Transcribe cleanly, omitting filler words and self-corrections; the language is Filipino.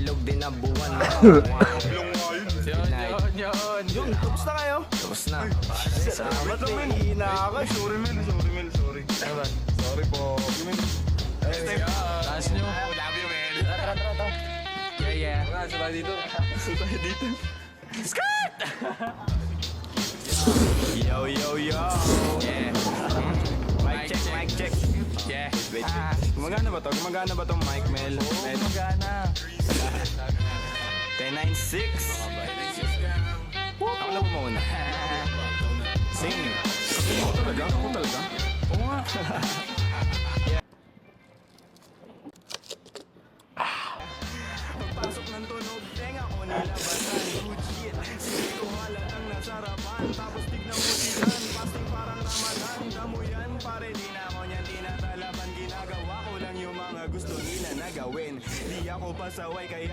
bilog din ang buwan. Yun, tapos na kayo? Tapos na. Salamat naman. Hihina ako. Sorry, Mel. Sorry po. Taas nyo. Love you, man. Tara. Yeah. Sabay dito. Yo. Yeah. Mic check. Yeah. Wait. Gumagana ba to? Gumagana ba tong mic, Mel? Oo, magana. 1096. Ako na po muna. Sing. Ako talaga? Oo nga. Pagpasok ng tunog, tenga ko nilabasan. Good shit. Sige ko halatang nasarapan. Tapos tignan mo silan. Pasting parang Ramadan. Damo yan, pare di na ako niyan tinatalaban. Ginagawa ko lang yung mga gusto nila na gawin. Di ako pasaway kaya